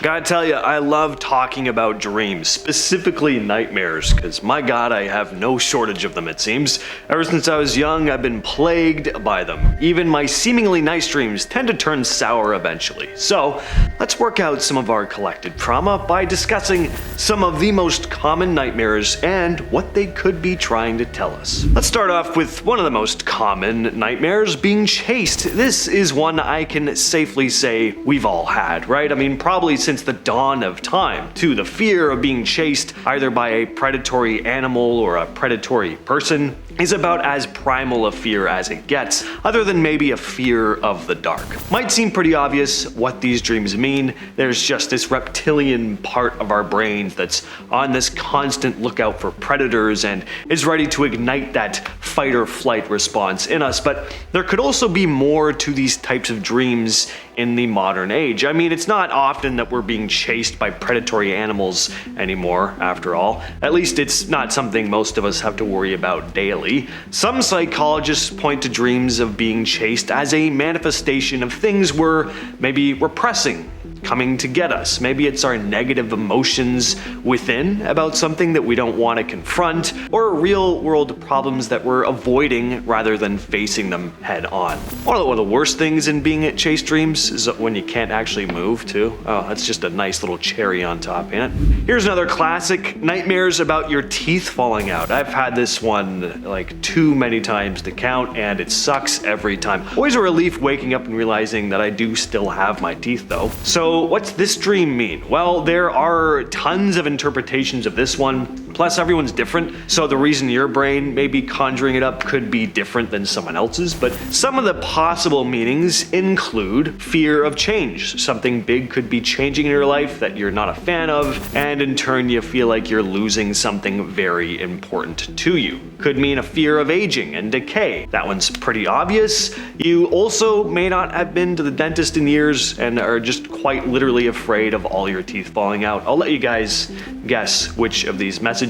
Gotta tell you, I love talking about dreams, specifically nightmares, because my god, I have no shortage of them it seems. Ever since I was young, I've been plagued by them. Even my seemingly nice dreams tend to turn sour eventually. So, let's work out some of our collective trauma by discussing some of the most common nightmares and what they could be trying to tell us. Let's start off with one of the most common nightmares, being chased. This is one I can safely say we've all had, right? I mean, probably since the dawn of time, too. The fear of being chased either by a predatory animal or a predatory person is about as primal a fear as it gets, other than maybe a fear of the dark. Might seem pretty obvious what these dreams mean. There's just this reptilian part of our brains that's on this constant lookout for predators and is ready to ignite that fight or flight response in us. But there could also be more to these types of dreams in the modern age. I mean, it's not often that we're being chased by predatory animals anymore, after all. At least it's not something most of us have to worry about daily. Some psychologists point to dreams of being chased as a manifestation of things we're maybe repressing, coming to get us. Maybe it's our negative emotions within about something that we don't want to confront, or real world problems that we're avoiding rather than facing them head on. One of the worst things in being chased dreams is when you can't actually move too. Oh, that's just a nice little cherry on top, ain't it? Here's another classic, nightmares about your teeth falling out. I've had this one like too many times to count, and it sucks every time. Always a relief waking up and realizing that I do still have my teeth though. So what's this dream mean? Well, there are tons of interpretations of this one. Plus, everyone's different, so the reason your brain may be conjuring it up could be different than someone else's, but some of the possible meanings include fear of change. Something big could be changing in your life that you're not a fan of, and in turn you feel like you're losing something very important to you. Could mean a fear of aging and decay. That one's pretty obvious. You also may not have been to the dentist in years and are just quite literally afraid of all your teeth falling out. I'll let you guys guess which of these messages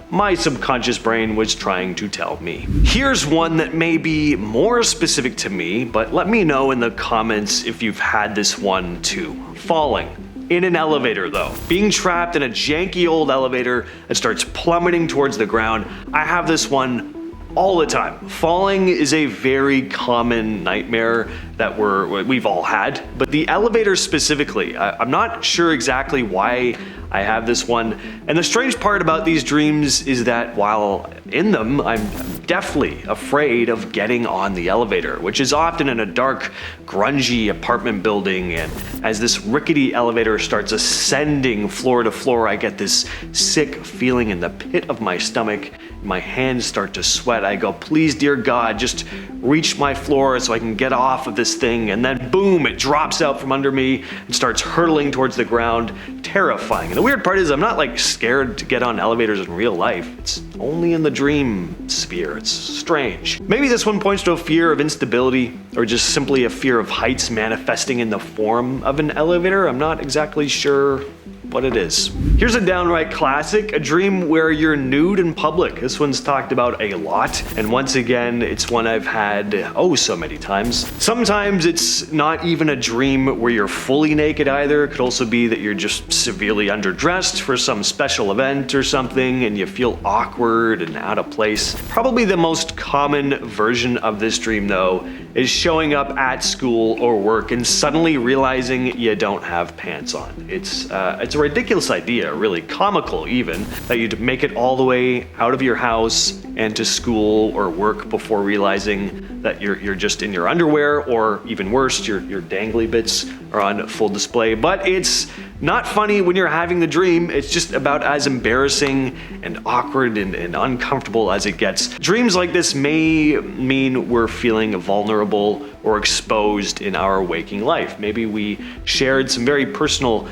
my subconscious brain was trying to tell me. Here's one that may be more specific to me, but let me know in the comments if you've had this one too. Falling. In an elevator though. Being trapped in a janky old elevator that starts plummeting towards the ground. I have this one all the time. Falling is a very common nightmare that we've all had, but the elevator specifically, I'm not sure exactly why I have this one. And the strange part about these dreams is that while in them, I'm deathly afraid of getting on the elevator, which is often in a dark, grungy apartment building. And as this rickety elevator starts ascending floor to floor, I get this sick feeling in the pit of my stomach. My hands start to sweat. I go, please, dear God, just reach my floor so I can get off of this thing. And then boom, it drops out from under me and starts hurtling towards the ground. Terrifying. And the weird part is I'm not like scared to get on elevators in real life. It's only in the dream sphere. It's strange. Maybe this one points to a fear of instability or just simply a fear of heights manifesting in the form of an elevator. I'm not exactly sure what it is. Here's a downright classic, a dream where you're nude in public. This one's talked about a lot, and once again, it's one I've had so many times. Sometimes it's not even a dream where you're fully naked either. It could also be that you're just severely underdressed for some special event or something, and you feel awkward and out of place. Probably the most common version of this dream, though, is showing up at school or work and suddenly realizing you don't have pants on. It's a ridiculous idea, really comical even, that you'd make it all the way out of your house and to school or work before realizing that you're just in your underwear, or even worse, your dangly bits are on full display. But it's not funny when you're having the dream. It's just about as embarrassing and awkward and uncomfortable as it gets. Dreams like this may mean we're feeling vulnerable or exposed in our waking life. Maybe we shared some very personal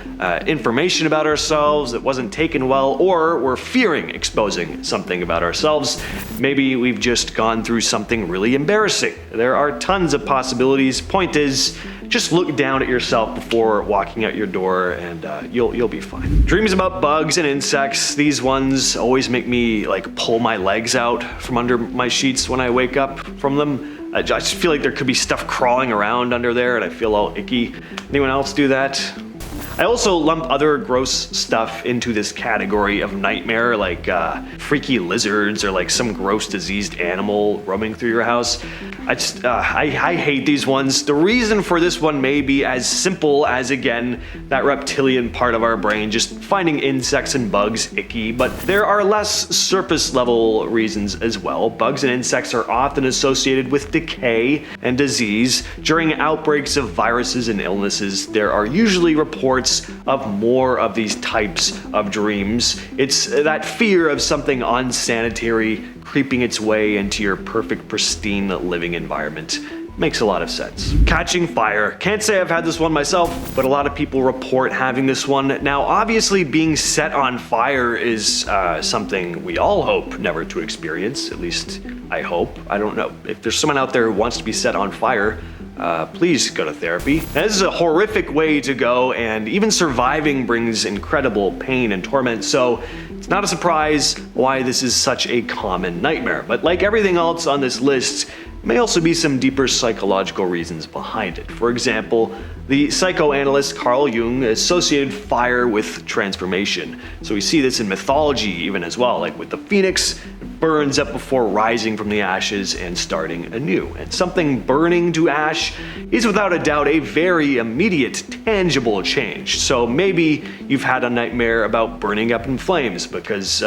information about ourselves that wasn't taken well, or we're fearing exposing something about ourselves. Maybe we've just gone through something really embarrassing. There are tons of possibilities. Point is, just look down at yourself before walking out your door and you'll be fine. Dreams about bugs and insects. These ones always make me like pull my legs out from under my sheets when I wake up from them. I just feel like there could be stuff crawling around under there and I feel all icky. Anyone else do that? I also lump other gross stuff into this category of nightmare, like freaky lizards or like some gross diseased animal roaming through your house. I hate these ones. The reason for this one may be as simple as, again, that reptilian part of our brain just finding insects and bugs icky, but there are less surface level reasons as well. Bugs and insects are often associated with decay and disease. During outbreaks of viruses and illnesses, there are usually reports of more of these types of dreams. It's that fear of something unsanitary creeping its way into your perfect, pristine living environment. Makes a lot of sense. Catching fire. Can't say I've had this one myself, but a lot of people report having this one. Now, obviously, being set on fire is something we all hope never to experience. At least, I hope. I don't know. If there's someone out there who wants to be set on fire, please go to therapy. Now, this is a horrific way to go, and even surviving brings incredible pain and torment, so it's not a surprise why this is such a common nightmare. But like everything else on this list, may also be some deeper psychological reasons behind it. For example, the psychoanalyst Carl Jung associated fire with transformation. So we see this in mythology even as well, like with the phoenix, it burns up before rising from the ashes and starting anew. And something burning to ash is without a doubt a very immediate, tangible change. So maybe you've had a nightmare about burning up in flames because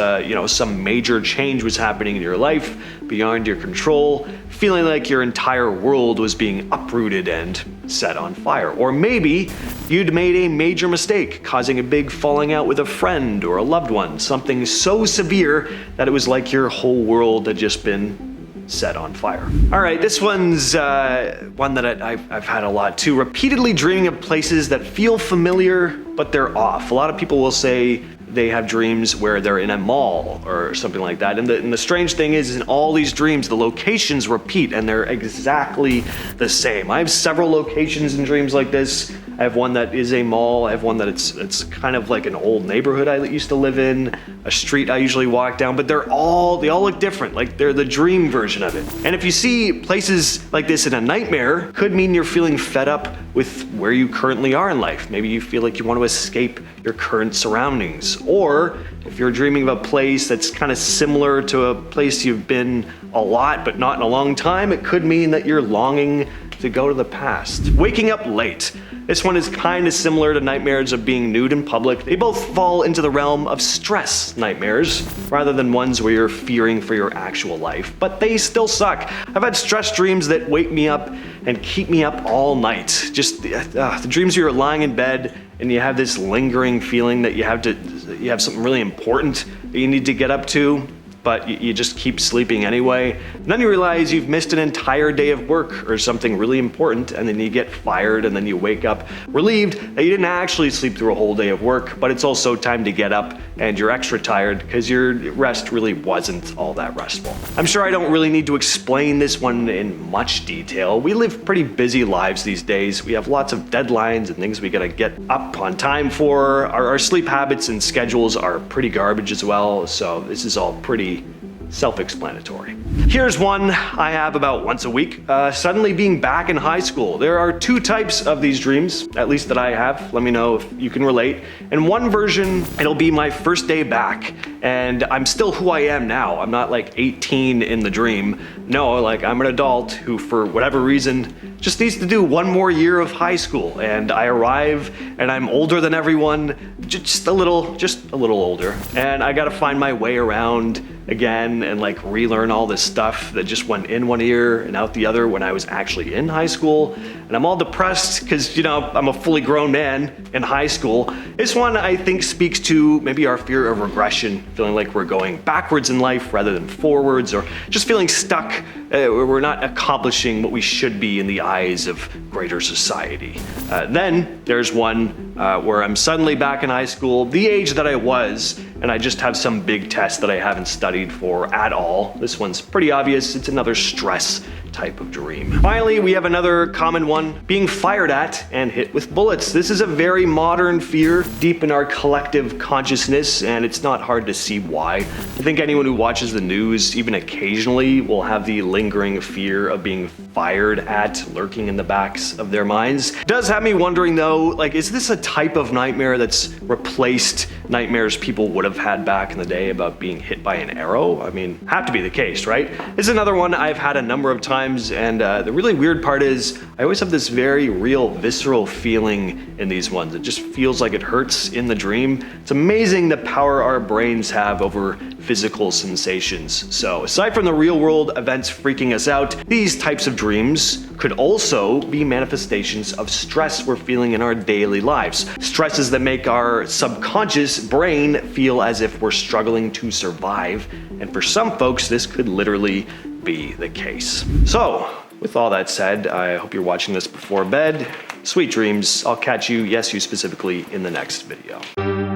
some major change was happening in your life beyond your control, feeling like your entire world was being uprooted and set on fire. Or maybe you'd made a major mistake, causing a big falling out with a friend or a loved one, something so severe that it was like your whole world had just been set on fire. All right, this one's one that I've had a lot too. Repeatedly dreaming of places that feel familiar, but they're off. A lot of people will say they have dreams where they're in a mall or something like that. And the strange thing is in all these dreams, the locations repeat and they're exactly the same. I have several locations in dreams like this. I have one that is a mall. I have one that it's kind of like an old neighborhood I used to live in, a street I usually walk down, but they all look different. Like they're the dream version of it. And if you see places like this in a nightmare, could mean you're feeling fed up with where you currently are in life. Maybe you feel like you want to escape your current surroundings. Or if you're dreaming of a place that's kind of similar to a place you've been a lot but not in a long time, it could mean that you're longing to go to the past. Waking up late. This one is kind of similar to nightmares of being nude in public. They both fall into the realm of stress nightmares rather than ones where you're fearing for your actual life, but they still suck. I've had stress dreams that wake me up and keep me up all night. Just the dreams where you're lying in bed and you have this lingering feeling that you have something really important that you need to get up to, but you just keep sleeping anyway. And then you realize you've missed an entire day of work or something really important, and then you get fired, and then you wake up relieved that you didn't actually sleep through a whole day of work, but it's also time to get up and you're extra tired because your rest really wasn't all that restful. I'm sure I don't really need to explain this one in much detail. We live pretty busy lives these days. We have lots of deadlines and things we gotta get up on time for. Our sleep habits and schedules are pretty garbage as well, so this is all pretty self-explanatory. Here's one I have about once a week, suddenly being back in high school. There are two types of these dreams, at least that I have. Let me know if you can relate. In one version, it'll be my first day back, and I'm still who I am now. I'm not like 18 in the dream. No, like I'm an adult who, for whatever reason, just needs to do one more year of high school, and I arrive and I'm older than everyone, just a little older, and I gotta find my way around again and like relearn all this stuff that just went in one ear and out the other when I was actually in high school. And I'm all depressed because, I'm a fully grown man in high school. This one I think speaks to maybe our fear of regression, feeling like we're going backwards in life rather than forwards, or just feeling stuck where we're not accomplishing what we should be in the eyes of greater society. Then there's one where I'm suddenly back in high school, the age that I was, and I just have some big test that I haven't studied for at all. This one's pretty obvious. It's another stress type of dream. Finally, we have another common one, being fired at and hit with bullets. This is a very modern fear deep in our collective consciousness, and it's not hard to see why. I think anyone who watches the news, even occasionally, will have the lingering fear of being fired at lurking in the backs of their minds. It does have me wondering though, like, is this a type of nightmare that's replaced nightmares people would have had back in the day about being hit by an arrow? I mean, have to be the case, right? This is another one I've had a number of times, and the really weird part is I always have this very real, visceral feeling in these ones. It just feels like it hurts in the dream. It's amazing the power our brains have over physical sensations. So aside from the real world events freaking us out, these types of dreams could also be manifestations of stress we're feeling in our daily lives. Stresses that make our subconscious brain feel as if we're struggling to survive. And for some folks, this could literally be the case. So, with all that said, I hope you're watching this before bed. Sweet dreams. I'll catch you, yes, you specifically, in the next video.